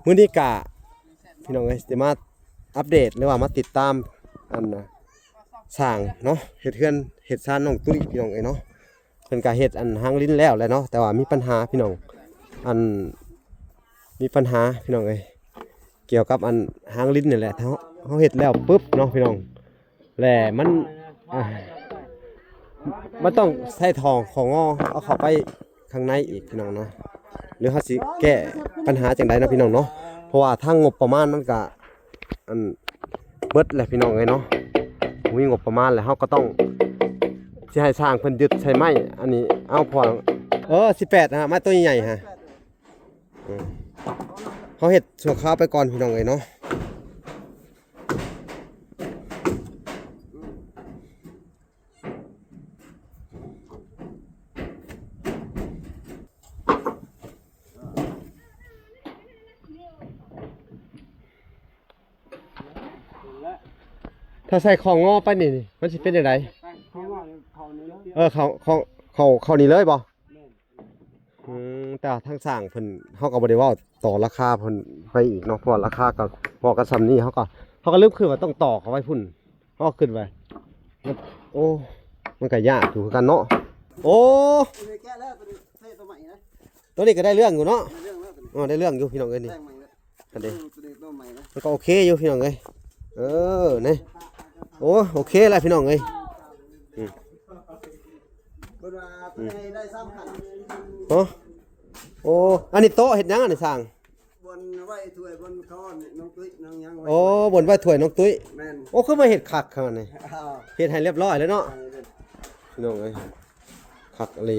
มื้อนี้กะพี่น้องเอ้ยสิมาอัปเดตหรือว่ามาติดตามอันสร้างเนาะเฮ็ดเฮือนเฮ็ดซ่านน้องตุ้ยพี่น้องเอ้ยเนาะเพิ่นก็เฮ็ดอันหางลิ้นแล้วแหละเนาะแต่ว่ามีปัญหาพี่น้องอันมีปัญหาพี่น้องเอ้ยเกี่ยวกับอันหางลิ้นนี่แหละเฮาเฮ็ดแล้วปึ๊บเนาะพี่น้องแหละมันต้องใช้ทองของงอเอาเข้าไปข้างในอีกพี่น้องเนาะหรือเฮาสิแก้ปัญหาจังไดนะพี่น้องเนาะเพราะว่าทางงบประมาณมันก็อันเบิดแหละพี่น้องเอ้ยเนาะมีงบประมาณแล้วเฮาก็ต้องสิให้สร้างเพิ่นยึดใช้ไม้อันนี้เอาพอ18ฮะไม้ตัวใหญ่ๆฮะเฮาเฮ็ดชั่วคราวไปก่อนพี่น้องเอ้ยเนาะถ้าใส่ของงอไปนี่มันสิเป็นจังไดเขานี่เลยบ่แต่ทางสร้างเพิ่นเฮาก็บ่ได้เว้าต่อราคาเพิ่นไปอีกเนาะเพราะราคาก็พอกันซำนี้เฮาก็ลืมคือว่าต้องต่อเขาไว้พุ่นเฮาขึ้นไว้โอ้มันก็ยากอยู่คือกันเนาะโอ้แก้แล้วตัวใหม่นะตัวนี้ก็ได้เรื่องอยู่เนาะได้เรื่องอยู่พี่น้องเอ้ยนี่อันนี้มันก็โอเคอยู่พี่น้องเอ้ยนี่โอ้โอเคแล้วพี่น้องเอ้ยโอ้อันนี้โต๊ะเห็ดยังอันนี้สร้างบนไว้ถ้วยบนคอนน้องตุ้ยน้องยังโอ้บนไว้ถ้วยน้องตุ้ยโอ้คือมาเห็ดคักขนาดนี้เห็ดให้เรียบร้อยแล้วเนาะพี่น้องเอ้ยคักอะไร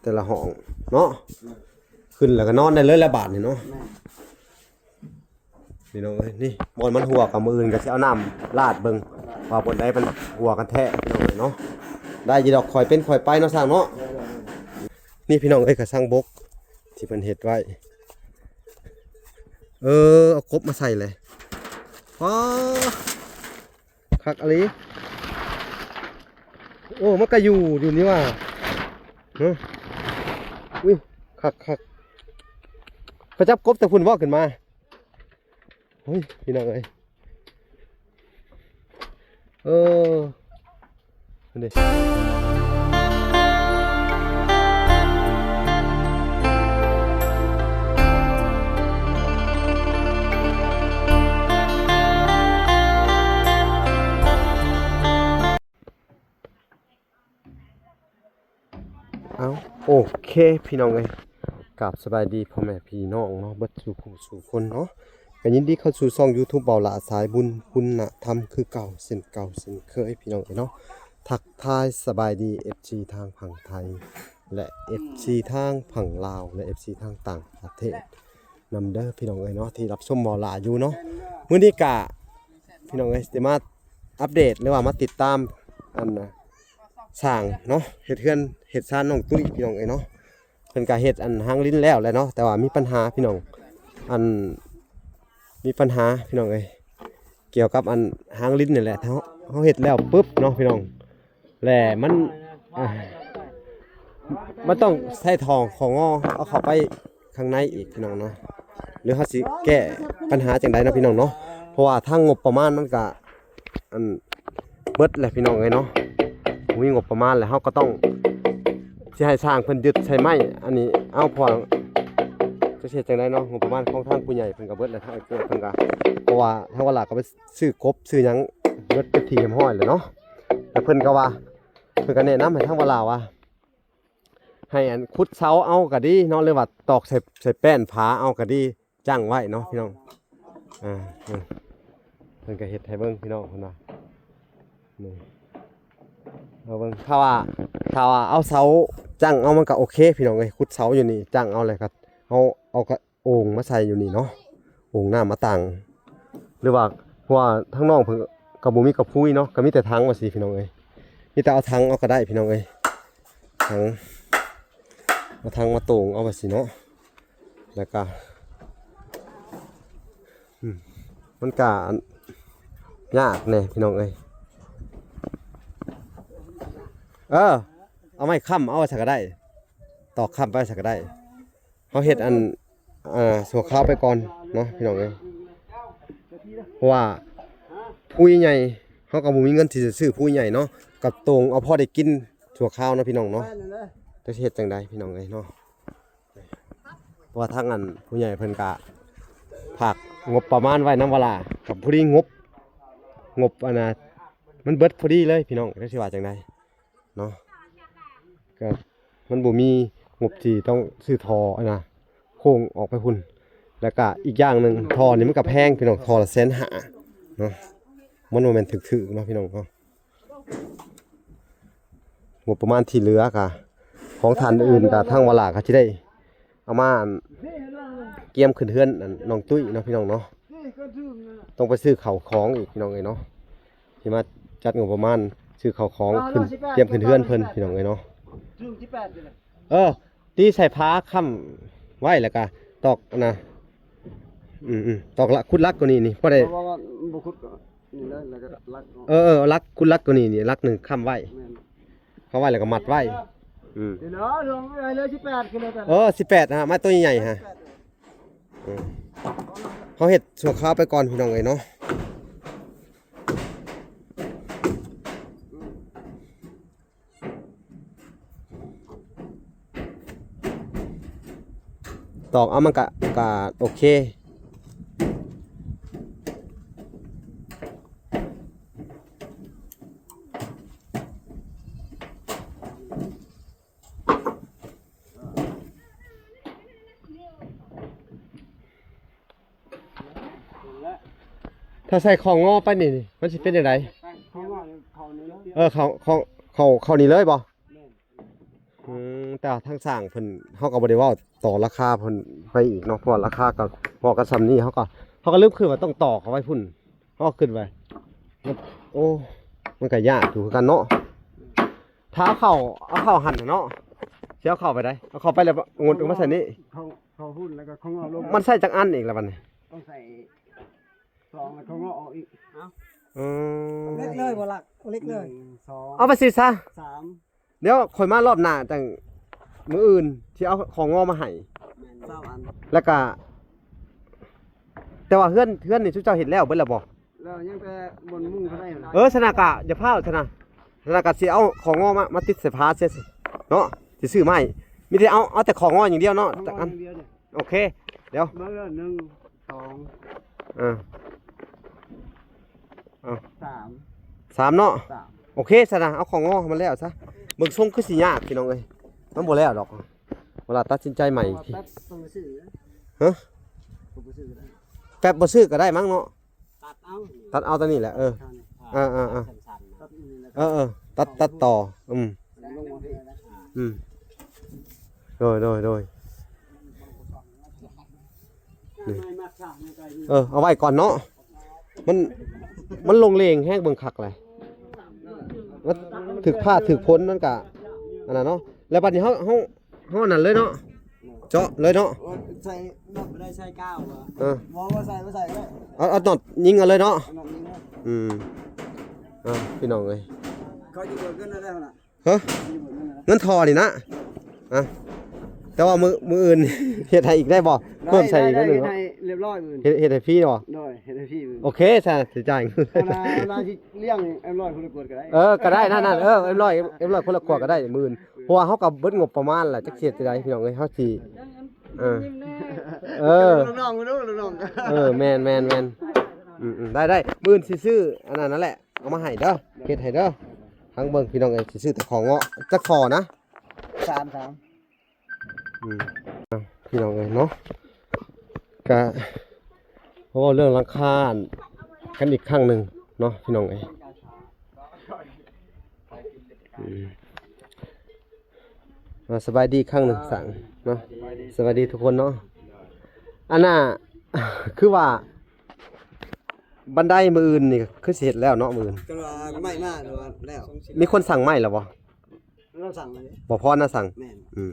แต่ละห้องเนาะขึ้นแล้วก็นอนได้เลยละบาทนี่เนาะพี่น้องเอ้ยนี่บนมันหัวกับมืออื่นก็สิเอาน้ำลาดเบิ่งว่าบนใดมันหัวกันแท้พี่น้องเอ้ยเนาะได้ยีดอกคอยเป็นคอยไปเนาะสร้างเนาะนี่พี่น้องเอ้ยก็สร้างบกที่เพิ่นเฮ็ดไว้เอากบมาใส่เลยว้าคักอะไรโอ้มันก็อยู่นี่ว่าอุ้ยคักเขาจับกบแต่พุ่นว่าขึ้นมาเฮ้ยพี่น้องเอ้ยนี่โอเคพี่น้องเอ้ยกราบสบายดีพ่อแม่พี่น้องเนาะเบิดสู่คนเนาะก็ยินดีเข้าสู่ช่อง YouTube เบาหละสายบุญคุณธรรมคือเก่าเส้นเคยพี่น้องเอ้ยเนาะทักทายสบายดี FC ทางฝั่งไทยและ FC ทางฝั่งลาวและ FC ทางต่างประเทศนำเด้อพี่น้องเอ้ยเนาะที่รับชมเบาหละอยู่เนาะมื้อนี้กะพี่น้องเอ้ยสิมาอัปเดตหรือว่ามาติดตามอันสร้างเนาะเฮ็ดเฮือนเฮ็ดซ่านน้องตุ้ยพี่น้องเอ้ยเนาะเพิ่นก็เฮ็ดอันหางลิ้นแล้วแหละเนาะแต่ว่ามีปัญหาพี่น้องอันมีปัญหาพี่น้องเอ้ยเกี่ยวกับอันหางลิ้นนี่แหละเฮาเฮ็ดแล้วปึ๊บเนาะพี่น้องแหละมันต้องใช้ทองของงอเอาเข้าไปข้างในอีกพี่น้องเนาะหรือเฮาสิแก้ปัญหาจังไดนะพี่น้องเนาะเพราะว่าทางงบประมาณมันก็อันเบิดแหละพี่น้องเอ้ยเนาะมีงบประมาณแล้วเฮาก็ต้องสิให้สร้างเพิ่นยึดใช้ไม้อันนี้เอาพอจะเฮ็ดจังได๋เนาะงบประมาณของทางผู้ใหญ่เพิ่นก็เบิดแล้วทางไอ้พวกเพิ่นก็เพราะว่าทางวัดหลักก็ไปซื้อกบซื้อหยังเบิดไปที่เรียบร้อยแล้วเนาะแต่เพิ่นก็ว่าเพิ่นก็แนะนำให้ทางวัดหลักว่าให้อันขุดเสาเอาก็ดีเนาะหรือว่าตอกใส่แป้นผาเอาก็ดีจ้างไว้เนาะพี่น้องเพิ่นก็เฮ็ดให้เบิ่งพี่น้องเพิ่นว่านี่เอาเบิ่งถ้าว่าเอาเสาจังเอามันก็โอเคพี่น้องเอ้ยขุดเสาอยู่นี่จังเอาเลยครับเอากระโอ่งมาใส่อยู่นี่เนาะโอ่งน้ำมาตั้งหรือว่าเพราะว่าทั้งน้องเพิ่นก็บ่มีกระพุ้ยเนาะก็มีแต่ถังว่าสิพี่น้องเอ้ยมีแต่เอาถังเอาก็ได้พี่น้องเอ้ยถังเอาถังมาโต่งเอาว่าสิเนาะแล้วก็มันก็ยากแน่พี่น้องเอ้ยเอาไม้ค้ำเอาสักก็ได้ตอกค้ำไปสักก็ได้เขาเฮ็ดอัน สัวข้าวไปก่อนเนาะพี่น้องเอ้ยเพราะว่าผู้ใหญ่เขาก็บ่มีเงินที่จะซื้อผู้ใหญ่เนาะกับตรงเอาพอได้กินสัวข้าวเนาะพี่น้องเนาะจะเฮ็ดจังไดพี่น้องเอ้ยเนาะเพราะว่าทางอันผู้ใหญ่เพิ่นก็ฝากงบประมาณไว้นำเวลากับผู้ที่งบอันน่ะมันเบิดพอดีเลยพี่น้องจักสิว่าจังไดเนาะก็มันบ่มีงบที่ต้องซื้อทออันน่ะโค้งออกไปพุ่นแล้วก็อีกอย่างหนึงทอนี่มันก็แพงพี่น้องทอละ150,000เนาะมันบ่แม่นถึกๆเนาะพี่น้องเนาะงบประมาณที่เหลือก็ของท่านอื่นก็ทางเวลาก็สิได้เอามาเกียมขึ้นเฮือนอันน้องตุ้ยเนาะพี่น้องเนาะต้องไปซื้อข้าวของอีกพี่น้องเอ้ยเนาะที่มาจัดงบประมาณซื้อข้าวของขึ้นเตรียมขึ้นเฮือนเพิ่นพี่น้องเอ้ยเนาะตีใส่ผ้าค้ำไว้แล้วก็ตอกนะตอกละคุดลักกว่านี้นี่พอได้ เพราะว่าบ่คุดก็นี่เลยแล้วก็ลัก ลักคุดลักกว่านี้นี่ลักหนึงค้ำไว้เข้าไว้แล้วก็มัดไว้เดี๋ยวเนาะลงไปเลย18กิโลกัน18ฮะไม้ตัวใหญ่ๆฮะเขาเฮ็ดชั่วคราวไปก่อนพี่น้องเอ้ยเนาะตอกเอามันก็โอเคถ้าใส่ของงอไปนี่มันสิเป็นจังไดเขานี่เลย เขานี่เลยบ่แต่ทางสร้างเพิ่นเฮาก็บ่ได้เว้าต่อราคาเพิ่นไปอีกเนาะเพราะราคาก็พอกันซำนี้เขาก็ลืมขึ้นว่าต้องต่อเขาไว้พุ่นเฮาก็ขึ้นไว้โอ้มันก็ยากอยู่คือกันเนาะถ้าเอาเข้าหั่นเนาะสิเอาเข้าไปได้เอาเข้าไปแล้วงดออกมาใส่นี่เขาหุ้นแล้วก็เขางอลงมันใส่จักอันอีกแล้วบัดนี้ต้องใส่2แล้วเขางอออกอีกเล็กเลยบ่ลักเล็กเลย2เอาไปสิซะ3เดี๋ยวค่อยมารอบหน้าจังมื้ออื่นสิเอาของงอมาให้20อันแล้วก็แต่ว่าเฮือนนี่ทุกเจ้าเห็นแล้วเบิดแล้วบ่แล้วยังแต่บนมุ้งเขาได้สนากะอย่าพลาดสนากะสิเอาของงอมาติดเสพาเสียเนาะสิซื้อไม้มีแต่เอาแต่ของงออย่างเดียวเนาะจักอันโอเคเดี๋ยวเบอร์1 2 3เนาะโอเคสนะเอาของงอมาแล้วซะเบิ่งทรงคือสิยากพี่น้องเอ้ยมันบ่แล้วดอกเวลาตัดสินใจใหม่ทีฮะแป๊บบ่ซื้อก็ได้มั้งเนาะตัดเอาตอนนี้แหละตัดต่อโดยเอาไว้ก่อนเนาะมันลงเลงแห้งเบิ่งคักเลยมันถึกผ้าถึกพ้นนั่นกะอันนั้นเนาะแล้วบัดนี้เฮานั่นเลยเนาะเจาะเลยเนาะใส่น็อตไม่ได้ใส่ก้าวมองว่าใส่ก็ได้เอาน็อตยิงกันเลยเนาะพี่น้องเอ้ยเขาจะเบิกเงินได้ขนาดฮะเงินทอนี่นะแต่ว่ามืออื่นเฮ็ดให้อีกได้บ่เพิ่มใส่อีกนิดนึงเนาะเรียบร้อยมื้อเฮ็ดให้ฟรีบ่ได้เฮ็ดให้ฟรีโอเคซะสิจ่ายเงินร้านที่เลี้ยงเอ็มร้อยคนละขวดก็ได้ก็ได้นั่นเอ็มร้อยคนละขวดก็ได้10,000เพราะว่าเฮาก็เบิดงบประมาณแหละจักเฮ็ดจังได๋พี่น้องเอ้ยเฮาสิลูกน้องแม่นได้มื้อสิซื้ออันนั้นนั่นแหละเอามาให้เด้อเฮ็ดให้เด้อทางเบิ่งพี่น้องเอ้ยสิซื้อแต่ของเงาะจักฟอนะ3พี่น้องเอ้ยเนาะก็เพราะว่าเรื่องราคากันอีกครั้งนึงเนาะพี่น้องเอ้ยสบายดีครั้งนึงสั่งเนาะสวัสดีทุกคนเนาะอันน่ะคือว่าบันไดมืออื่นนี่คือสิเฮ็ดแล้วเนาะมืออื่นก็ว่าไม่มาแล้วมีคนสั่งใหม่แล้วบ่เราสั่งเลยบ่พรน่ะสั่ง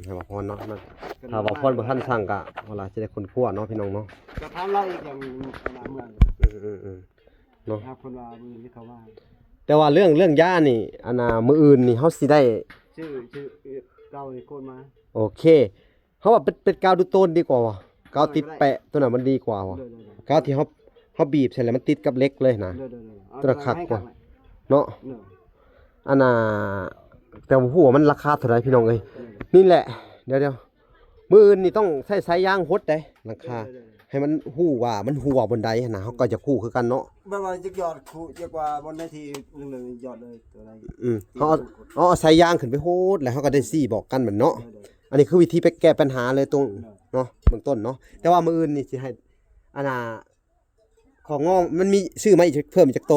ให้บ่พรเนาะถ้าบ่พรบ่ทันสั่งก็เวลาสิได้คนพัวเนาะพี่น้องเนาะก็ถามเราอีกอย่างเมืองเนาะครับคนว่ามือที่เขาว่าแต่ว่าเรื่องยานี่อันน่ะมื้ออื่นนี่เฮาสิได้ชื่อเก่านี่โคนมาโอเคเฮาว่าเป็ดกาวดูโตนดีกว่า กาวติดแปะตัวนั้นมันดีกว่าว่ะกาวที่เขาบีบใส่แล้วมันติดกับเหล็กเลยนะตัวนั้นคักกว่าเนาะอันน่ะแต่ว่าหัวมันราคาเท่าไหร่พี่น้องเอ้ยนี่แหละเดี๋ยวมื้ออื่นนี่ต้องใช้สายยางหดได้ราคาให้มันหู้ว่ามันหัวบนใดนะเขาก็จะคู่คือกันเนาะ แบบว่าจะหยอดคู่จะกว่าบนได้ทีนึงหยอดเลยตัวใด เขาเอาสายยางขึ้นไปโหดแล้วเขาก็ได้ซี่บอกกันเหมือนเนาะอันนี้คือวิธีไปแก้ปัญหาเลยตรงเนาะเบื้องต้นเนาะแต่ว่ามื้ออื่นนี่สิให้อันน่ะของงอมันมีชื่อมาอีกเพิ่มอีกจักโต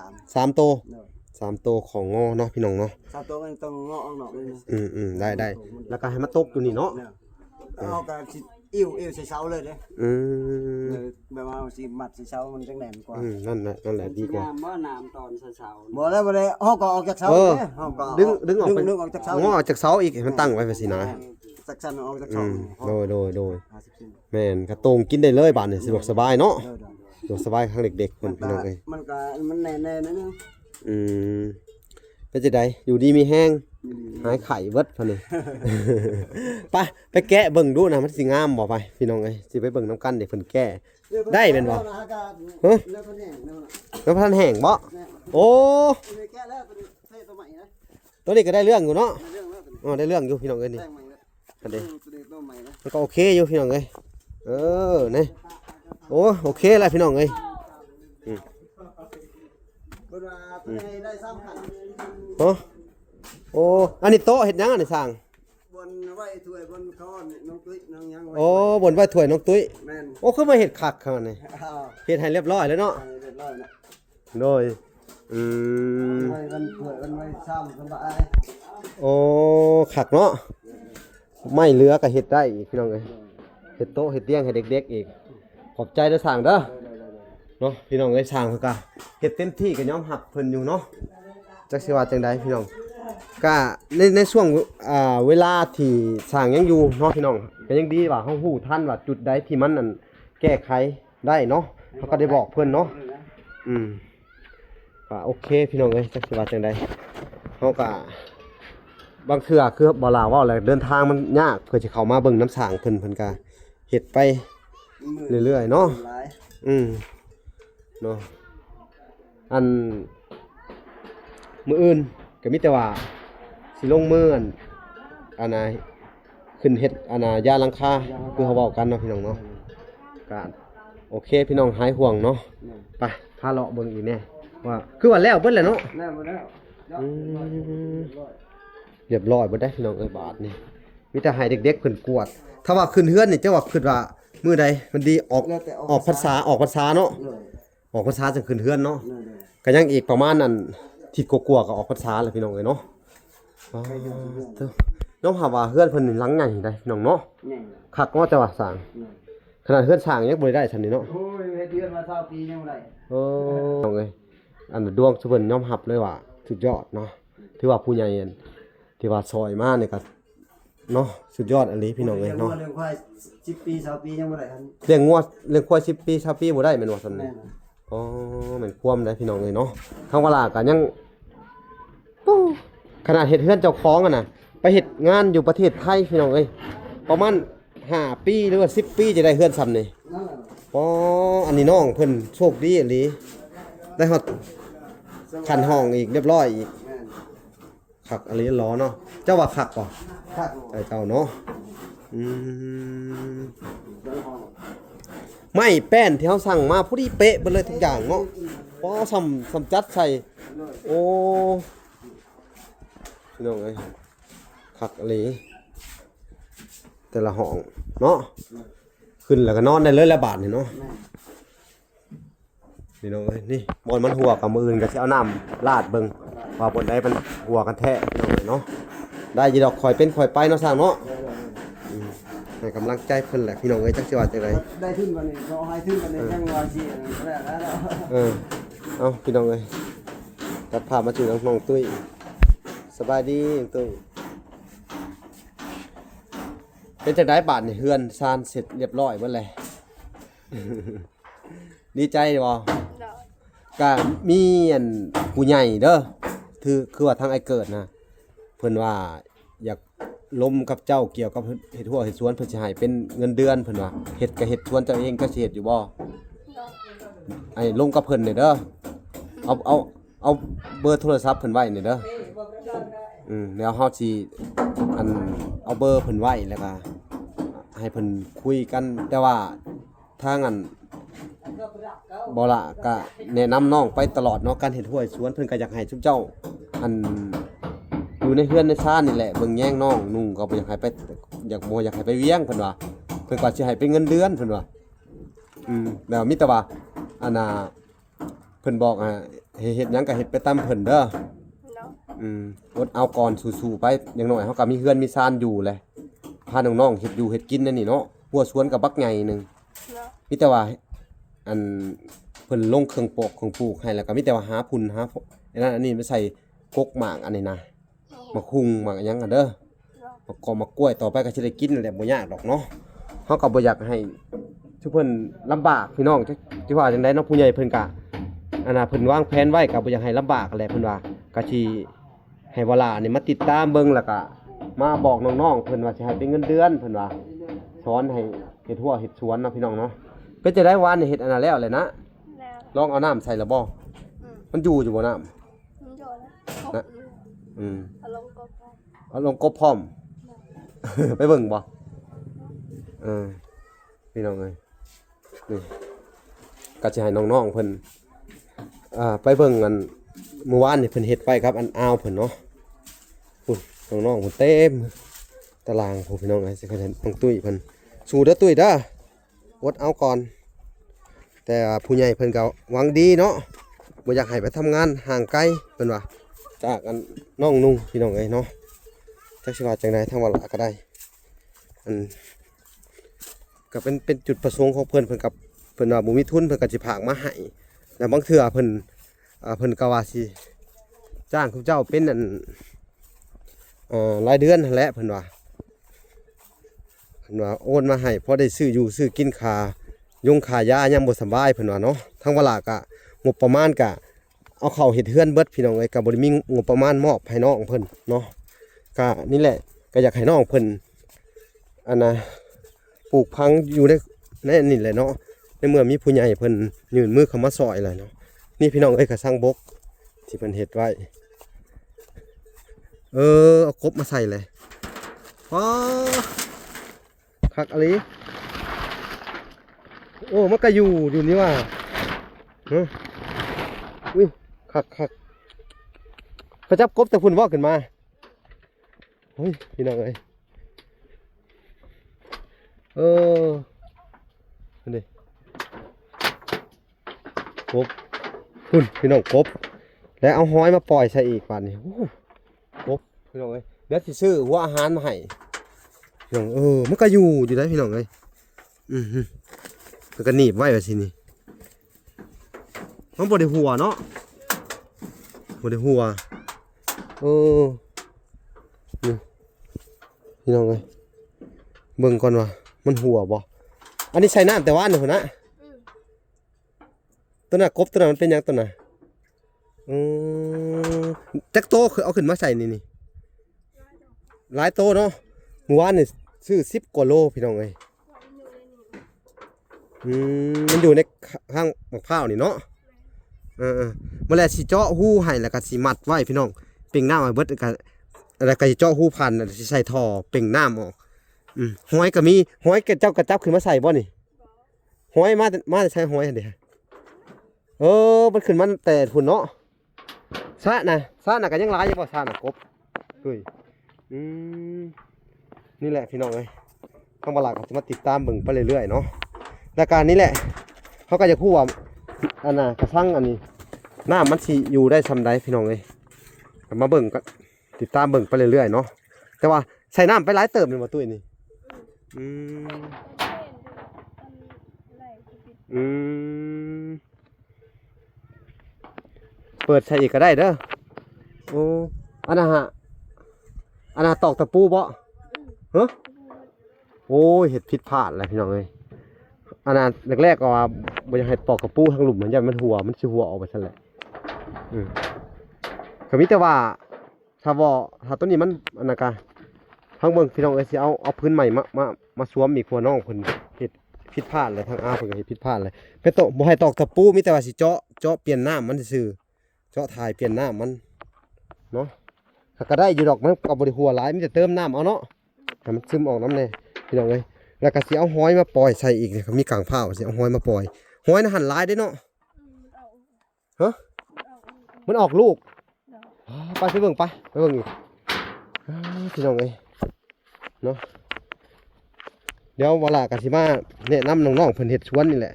3โต3โตของงอเนาะพี่น้องเนาะ 3ตัวมันต้องงอออกนอกเลย ได้แล้วก็ให้มันตกอยู่นี่เนาะ เอาก็สิอิ่วใส่เสาเลยเด้ แบบว่าสิมัดใส่เสามันจังแน่นกว่า นั่นแหละดีกว่า น้ำบ่น้ำตอนเช้า บ่แล้วบ่ได้เฮาก็ออกจากเสาเด้เฮาก็ ดึงออกไป ดึงออกจากเสาง อออกจากเสาอีกให้มันตั้งไว้ไปสินะ สักชั้นออกจากเสา โดย 50เซน แม่นกระตรงกินได้เลยบาดนี่สะดวกสบายเนาะสะดวกสบายข้างเด็กๆคนพี่น้องเอ้ย มันก็มันแน่ๆนั่นนึง เป็นจังไดอยู่ดีมีแห้งหายไข่เบิดพะนี่ ไปแกะเบิ่งดูนะมันสิงามบ่ไปพี่น้องเอ้ยสิไปเบิ่งน้ำกันเดี๋ยวเพิ่นแก้ได้แม่นบ่ฮะ แล้วก็แน่นนั่นน่ะ แล้วพันแห้งบ่โอ้ แก้แล้วใส่ตัวใหม่นะ ตัวนี้ก็ได้เรื่องอยู่เนาะ เรื่องแล้วตัวนี้ อ๋อได้เรื่องอยู่พี่น้องเอ้ยนี่ แต่งใหม่แล้ว อันเด้ ตัวนี้ตัวใหม่นะ มันก็โอเคอยู่พี่น้องเอ้ยนี่โอ้โอเคแล้วพี่น้องเอ้ย เพิ่นว่าเพิ่นให้ได้3คัน ฮะโอ้อันนี้โต๊ะเฮ็ดหยังอันนี้สร้าง บนไว้ถ้วยบนค้อนน้องตุ้ยน้องยังไว้ โอ้บนไว้ถ้วยน้องตุ้ย แม่น โอ้คือมาเฮ็ดคักขนาดนี้ อ้าว เฮ็ดให้เรียบร้อยแล้วเนาะ เรียบร้อยแล้ว โดยไว้มันถ้วยมันไว้ซ้ำสบาย โอ้คักเนาะไม่เหลือก็เฮ็ดได้อีกพี่น้องเอ้ยเฮ็ดโต๊ะเฮ็ดเตียงให้เด็กๆอีกขอบใจเด้อสร้างเด้อเนาะพี่น้องเอ้ยสร้างเพิ่นก็เฮ็ดเต็มที่ก็ยอมรับเพิ่นอยู่เนาะจักสิว่าจังไดพี่น้องก็ในช่วงเวลาที่สร้างยังอยู่เนาะพี่น้องก็ยังดีว่าเฮาฮู้ทันว่าจุดใดที่มันนั่นแก้ไขได้เนาะเฮาก็ได้บอกเพิ่นเนาะก็โอเคพี่น้องเอ้ยจักสิว่าจังไดเฮาก็บางเทื่อคือบ่ล่าเว้าแหละเดินทางมันยากเพื่อจะเข้ามาเบิ่งน้ำสร้างเพิ่นก็เฮ็ดไปเรื่อยๆเนาะเนาะอันมื้ออื่นก็มีแต่ว่าสิลงมืออันน่ะขึ้นเฮ็ดอันน่ะยาหลังคาคือเขาเว้ากันเนาะพี่น้องเนาะก็โอเคพี่น้องหายห่วงเนาะไปพาเลาะเบิ่งอีกแน่ว่าคือว่าแล้วเบิดแล้วเนาะ แล้วบ่แล้ว เรียบร้อยบ่ได้พี่น้องเอ้ยบาทนี่มีแต่ให้เด็กๆเพิ่นกวดถ้าว่าขึ้นเฮือนนี่เจ้าว่าคิดว่ามื้อใดมันดีออกพรรษาเนาะออกพรรษาจังขึ้นเฮือนเนาะก็ยังอีกประมาณนั้นทิศกว่าๆก็ออกพรรษาแล้วพี่น้องเอ้ยเนาะน้องหาว่าเฮือนเพิ่นนี่หลังใหญ่ได้พี่น้องเนาะคักเนาะจังว่าสร้างขนาดเฮือนสร้างยังบ่ได้ซั่นนี่เนาะ โอ้ยเฮ็ดเดือนมา20ปียังบ่ได้ น้องเอ้ยอันดวงสุเพิ่นยอมรับเลยว่าสุดยอดเนาะถือว่าผู้ใหญ่ที่ว่าซอยมาเนี่ยก็เนาะสุดยอดอันนี้พี่น้องเอ้ยเนาะ เรื่องควาย10ปี20ปียังบ่ได้ทัน เลี้ยงงัวเลี้ยงควาย10ปี20ปีบ่ได้แม่นว่าซั่น แม่ นี่ น อ๋อแม่นความได้พี่น้องเอ้ยเนาะทางเวลาก็ยังปู้ขนาดเฮ็ดเฮือนเจ้าของอะน่ะไปเฮ็ดงานอยู่ประเทศไทยพี่น้องเอ้ยประมาณ5ปีหรือว่า10ปีจะได้เฮือนซ้ำนี่ นั่นแหละ อ๋ออันนี้น้องเพิ่นโชคดีอีหลีได้ฮอดคันห้องอีกเรียบร้อยอีก แม่น คักอันนี้ล้อเนาะเจ้าว่าคักบ่ คัก ไอ้เจ้าเนาะไม่แป้นที่เฮาสั่งมาพอดีเป๊ะเบิดเลยทุกอย่างเนาะพอสำจัดใส่โอ้พี่น้องเอ้ยคักอันนี้แต่ละห้องเนาะขึ้นแล้วก็นอนได้เลยละบาทนี่เนาะพี่น้องเอ้ยนี่บอนมันหัวกับมืออื่นก็สิเอาน้ำลาดเบิ่งว่าบนใดมันหัวกันแท้พี่น้องเอ้ยเนาะได้ยีดอกคอยเป็นคอยไปเนาะสร้างเนาะให้กำลังใจเพิ่นแหละพี่น้องเอ้ยจักสิว่าจังได ได้ทุนกว่านี้เขาให้ทุนกว่านี้ยังว่าสิแล้ว เอาพี่น้องเอ้ยตัดภาพมาถึงน้องตุ้ยสบายดีน้องตุ้ยเป็นจังไดบาดนี่เฮือนซานเสร็จเรียบร้อยเบิดเลย ดีใจบ่ก็มีอันผู้ใหญ่เด้อคือว่าทางไอ้เกิดนะเพิ่นว่า อยากล้มกับเจ้าเกี่ยวกับเฮ็ดหัวเฮ็ดสวนเพิ่นสิให้เป็นเงินเดือนเพิ่นว่าเฮ็ดก็เฮ็ดสวนเจ้าเองก็สิเฮ็ดอยู่บ่ไอ้ลงกับเพิ่นนี่เด้อเอาเบอร์โทรศัพท์เพิ่นไว้นี่เด้อแล้วเฮาสิอันเอาเบอร์เพิ่นไว้แล้วก็ให้เพิ่นคุยกันแต่ว่าทางอันบ่ล่ะก็แนะนำน้องไปตลอดเนาะการเฮ็ดหัวเฮ็ดสวนเพิ่นก็อยากให้ชุมเจ้าอันอยู่ในเฮือนในชานนี่แหละเบิ่งแย่งน้องนุ่งก็บ่อยากให้ไปอยากให้ไปเวียงเพิ่นว่าเพิ่นก็สิให้เป็นเงินเดือนเพิ่นว่าแล้วมีแต่ว่าอันน่ะเพิ่นบอกเฮ็ดหยังก็เฮ็ดไปตามเพิ่นเด้ออดเอาก่อนสู้ๆไปอย่างน้อยเฮาก็มีเฮือนมีชานอยู่แหละพาน้องๆเฮ็ดอยู่เฮ็ดกินนั่นนี่เนาะหัวสวนก็บักใหญ่นึงมีแต่ว่าอันเพิ่นลงเครื่องปลูกให้แล้วก็มีแต่ว่าหาพุ่นหาอันนี้ไปใส่กกหมากอันนี้นะมาคุงหมากหยังกันเด้อมากล้วยต่อไปก็สิได้กินนั่นแหละบ่ยากดอกเนาะเฮาก็บ่อยากให้ทุกเพิ่นลำบากพี่น้องที่ว่าจังได๋เนาะผู้ใหญ่เพิ่นก็อันน่ะเพิ่นวางแผนไว้ก็บ่อยากให้ลำบากแหละเพิ่นว่าก็สิให้เวลานี่มาติดตามเบิ่งแล้วก็มาบอกน้องๆเพิ่นว่าสิให้เป็นเงินเดือนเพิ่นว่าสอนให้เฮ็ดหัวเฮ็ดสวนเนาะพี่น้องเนาะก็จะได้วานนี่เฮ็ดอันนั้นแล้วเลยนะลองเอาน้ำใส่ละบ่มันอยู่บ่น้ำมันอยู่แล้วนะเอาลงกบ เอาลงกบพร้อม ไปเบิ่งบ่พี่น้องเอ้ยนี่ก็สิให้น้องๆเพิ่นไปเบิ่งอันเมื่อวานนี่เพิ่นเฮ็ดไว้ครับอันอ้าวเพิ่นเนาะน้องๆเพิ่นเต็มตารางพวกพี่น้องเอ้ยสิเขาจะต้องตุ้ยเพิ่นสู้เด้อตุ้ยเด้ออดเอาก่อนแต่ผู้ใหญ่เพิ่นก็หวังดีเนาะบ่อยากให้ไปทำงานห่างไกลเพิ่นว่าจากอันน้องนุ่งพี่น้องเอ้ยเนาะจักสิว่าจังได๋ทางว่าละก็ได้ก็เป็นจุดประสงค์ของเพิ่นกับเพิ่นว่าบ่มีทุนเพิ่นก็สิพากมาให้แล้วบางเทื่อเพิ่นก็ว่าสิจ้างคุณเจ้าเป็นอันรายเดือนนั่นแหละเพิ่นว่าโอนมาให้พอได้ซื้ออยู่ซื้อกินค่ายายามบ่สบายเพิ่นว่าเนาะทั้งเวลาก็งบประมาณก็เอาเข้าเฮ็ดเฮือนเบิดพี่น้องเอ้ยก็บ่ได้มีงบประมาณมอบให้น้องเพิ่นเนาะก็นี่แหละก็อยากให้น้องเพิ่นอันน่ะปลูกพังอยู่ในนี่แหละเนาะในเมื่อมีผู้ใหญ่เพิ่นยื่นมือเข้ามาซอยแหละเนาะนี่พี่น้องเอ้ยก็สร้างบกที่เพิ่นเฮ็ดไว้เอากบมาใส่เลยว้าคักอะไรโอ้มันก็อยู่นี่ว่าอุ้ยคักเขาจับกบแต่พุ่นว่าขึ้นมาเฮ้ยพี่น้องเอ้ยนี่กบพุ่นพี่น้องกบแล้วเอาห้อยมาปล่อยใส่อีกป่านนี้กบพี่น้องเอ้ยเดี๋ยวสิซื้อหัวอาหารมาให้พี่น้องมันก็อยู่ได้พี่น้องเอ้ยมันก็หนีบไว้แบบนี้มันบ่ได้หัวเนาะบ่ได้หัวนี่พี่น้องเอ้ยเบิ่งก่อนว่ามันหัวบ่อันนี้ใส่น้ำแต่ว่าอันนั้นนะตัวน่ะกบตัวน่ะมันเป็นหยังตัวน่ะจักโตคือเอาขึ้นมาใส่นี่หลายโตเนาะเมื่อวานนี่ซื้อ10 กว่าโลพี่น้องเอ้ยมันอยู่ในข้างมะพร้าวนี่เนาะมาแล้วสิเจาะหูให้แล้วก็สิมัดไว้พี่น้องเป่งน้ำไว้เบิดแล้วก็สิเจาะหูพันสิใส่ท่อเป่งน้ำออกหอยก็มีหอยเจ้ากระจับขึ้นมาใส่บ่นี่หอยมาใช้หอยเด้มันขึ้นมันแต่พุ่นเนาะซะน่ะก็ยังหลายอยู่บ่ซะน่ะกบเฮ้ยนี่แหละพี่น้องเอ้ยข้างบนหลักก็จะมาติดตามเบิ่งไปเรื่อยๆเนาะรายการนี้แหละเขาก็จะพูดว่าอันน่ะกระทั่งอันนี้น้ำมันสิอยู่ได้ซำใดพี่น้องเอ้ยมาเบิ่งก็ติดตามเบิ่งไปเรื่อยๆเนาะแต่ว่าใส่น้ำไปหลายเติมนี่บ่ตุ้ยนี่เปิดใส่อีกก็ได้เด้ออันน่ะตอกตะปูบ่โอ้ยเห็ดผิดพลาดเลยพี่น้องเอ้ยอันนั้นแรกๆก็ว่าบ่อยากให้ตอกตะปูทางหลุมเหมือนกันมันสิหัวออกไปซั่นแหละก็มีแต่ว่าถ้าต้นนี้มันอันนั้นก็ ทั้งเบิ่งพี่น้องเอ้ยสิเอาพื้นใหม่มาสวมอีกพัวน้องเพิ่นเฮ็ดผิดพลาดเลยทางอาเพิ่นก็เฮ็ดผิดพลาดเลยไปตอกบ่ให้ตอกตะปูมีแต่ว่าสิเจาะเปลี่ยนน้ำมันซื่อเจาะถ่ายเปลี่ยนน้ำมันเนาะถ้าก็ได้อยู่ดอกมันก็บ่ได้หัวหลายมีแต่เติมน้ำเอาเนาะให้มันซึมออกน้ำแน่พี่น้องเอ้ยแล้วก็สิเอาหอยมาปล่อยใส่อีกนี่เขามีกลางผ้าสิเอาหอยมาปล่อยหอยน่ะหั่นหลายเด้เนาะฮะมันออกลูกไปเบิ่งไปเบิ่งอีกพี่น้องเอ้ยเนาะเดี๋ยวเวลากันสิมาแนะนำน้องๆเพิ่นเฮ็ดสวนนี่แหละ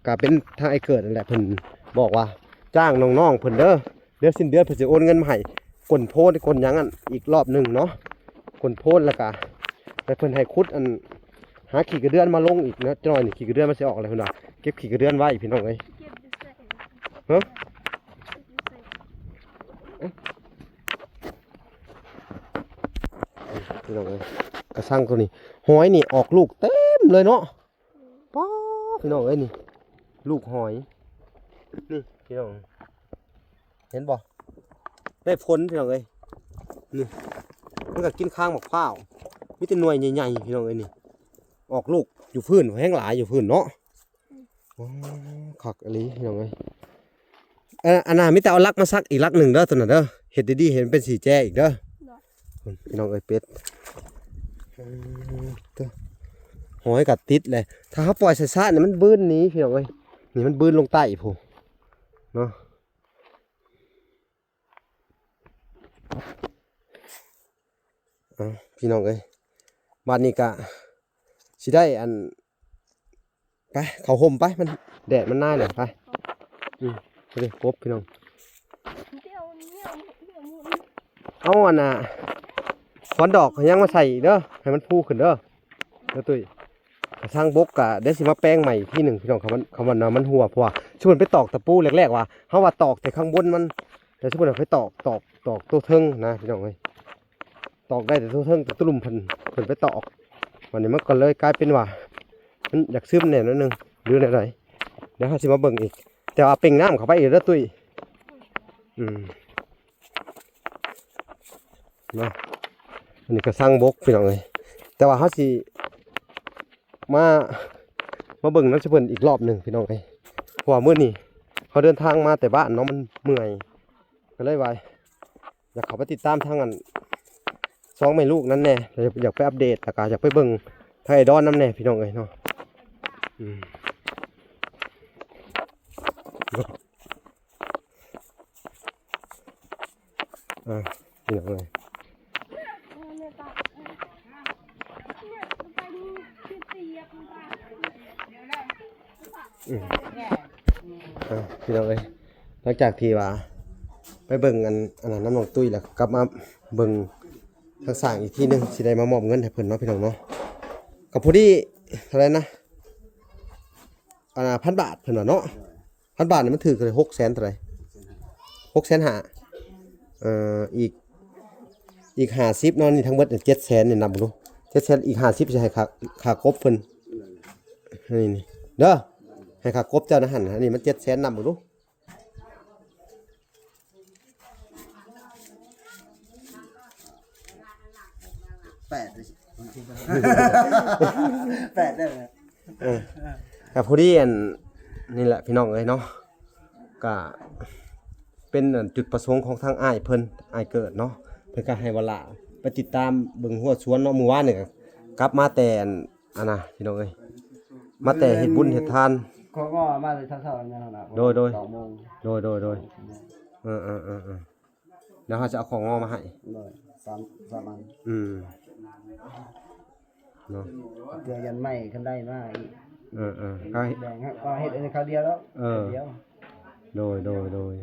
ก็เป็นทางไอ้เกิดนั่นแหละเพิ่นบอกว่าจ้างน้องๆเพิ่นเด้อเดือนสิ้นเดือนเพิ่นสิโอนเงินมาให้กลโพดกลหยังอันอีกรอบหนึงเนาะกลโพดแล้วก็แล้วเพิ่นให้ขุดอันหาขี้กระเดือนมาลงอีกเนาะจักหน่อยนี่ขี้กระเดือนมันสิออกอะไรเพิ่นว่าเก็บขี้กระเดือนไว้พี่น้องเอ้ยฮะพี่น้องเอ้ยกระชังตัวนี้หอยนี่ออกลูกเต็มเลยเนาะป๊าพี่น้องเอ้ยนี่ลูกหอยนี่พี่น้องเห็นบ่ได้ผลพี่น้องเอ้ยนี่มันก็กินข้างหมกข้าวมีแต่หน่วยใหญ่ๆพี่น้องเอ้ยนี่ออกลูกอยู่พื้นแห้งหลายอยู่พื้นเนาะขักอะไรพี่น้องเอ้ยอันน่ะมีแต่เอาลักมาซักอีกลักหนึ่งเด้อตัวนั้นเด้อเห็ดดีๆเห็นเป็นสีแจ้อีกเด้อพี่น้องเอ้ยเป็ดหอยกัดติดเลยถ้าเขาปล่อยใส่ซ่าเนี่ยมันบื้นนี้พี่น้องเอ้ยนี่มันบื้นลงใต้อีกผู้เนาะพี่น้องเอ้ยบ้านนี้กะสิได้อันไปเขาห่มไปมันแดดมันน่าเนี่ยไปไปเลยกบพี่น้องเอาอันน่ะขอนดอกยังมาใส่เด้อให้มันพูขึ้นเด้อแล้วตุ้ยกระชังบกกะได้สิมาแป้งใหม่ที่หนึ่งพี่น้องคำว่ามันหัวเพราะว่าช่วยไปตอกตะปูแรกๆว่าเขาว่าตอกแต่ข้างบนมันแต่ช่วยไปตอกตัวเทิงนะพี่น้องเอ้ยตอกได้แต่ตัวเทิงแต่ตุ่มพันไปตอกวันนี้มันก็เลยกลายเป็นว่ามันอยากซึมแน่นิดนึงหรืออะไรเดี๋ยวเขาสิมาเบิ่งอีกแต่ว่าเป่งน้ำเข้าไปอีกแล้วตุ้ยเนาะอันนี้ก็สร้างบกพี่น้องเลยแต่ว่าเขาสิมาเบิ่งน้ำเพิ่นอีกรอบหนึ่งพี่น้องเลยเพราะว่ามื้อนี้เขาเดินทางมาแต่บ้านเนาะมันเมื่อยก็เลยว่าอยากเขาไปติดตามทางอันสองแม่ลูกนั่นแน่อยากไปอัปเดตแล้วก็อยากไปเบิ่งไทยดอนน้ำแน่พี่น้องเลยเนาะพี่น้องเลยพี่น้องเลยหลังจากที่ว่าไปเบิ่งอันนั้นน้ำหนองตุ้ยแล้วกลับมาเบิ่งทางสร้างอีกที่นึงสิได้มามอบเงินให้เพิ่นเนาะพี่น้องเนาะกับผู้ที่อะไรนะ1,000 บาทเพิ่นว่าเนาะ1,000 บาทนี่มันถือเลย600,000เท่าไหร่650,000อีก50เนาะนี่ทั้งหมด700,000นี่นับดู700,000อีก50จะให้ค่ากบเพิ่นนี่เด้อให้ค่ากบเจ้านะหั่นอันนี้มัน700,000นับดู8ได้เลยกับผู้ที่นี่แหละพี่น้องเอ้ยเนาะก็เป็นจุดประสงค์ของทางอ้ายเพิ่นอ้ายเกิดเนาะเพิ่นก็ให้เวลาไปติดตามเบิ่งหัวสวนเนาะมื้อวานนี่ก็กลับมาแต่อันน่ะพี่น้องเอ้ยมาแต่เฮ็ดบุญเฮ็ดทานเขาก็มาเลยเช้าๆเนี่ยนะโดย2 โมงโดยเดี๋ยวเขาจะเอาของงอมาให้โดย3อันเนาะเกลือยันไหม้คันได้มาอีกก็แบ่งครับก็เฮ็ดอันนี้คราวเดียวแล้วเดียวโดย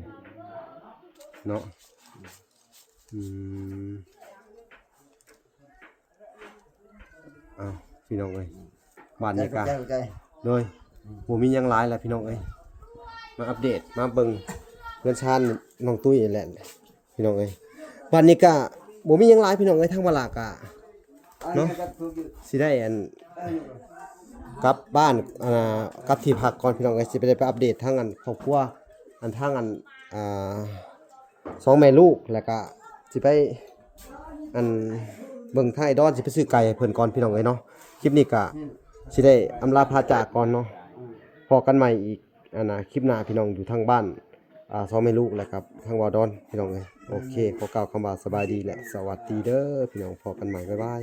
เนาะพี่น้องเอ้ยบ้านนี้ก็โดยบ่มีหยังหลายแล้วพี่น้องเอ้ยมาอัปเดตมาเบิ่งเงินชานน้องตุ้ยนี่แหละพี่น้องเอ้ยบ้านนี้ก็บ่มีหยังหลายพี่น้องเอ้ยทางเวลาก็เนาะสิได้กลับบ้านกลับที่พักก่อนพี่น้องเอ้ยสิไปอัปเดตทางครอบครัวทางสองแม่ลูกแล้วก็สิไป เบิ่งทางไอ้ดอนสิไปซื้อไก่ให้เพิ่นก่อนพี่น้องเอ้ยเนาะคลิปนี้ก็สิได้อำลาพาจากก่อนเนาะพอกันใหม่อีกคลิปหน้าพี่น้องอยู่ทางบ้านสองแม่ลูกแหละครับทางวอดอนพี่น้องเอ้ยโอเคขอกล่าวคำว่าสบายดีและสวัสดีเด้อพี่น้องพอกันใหม่บ๊ายบาย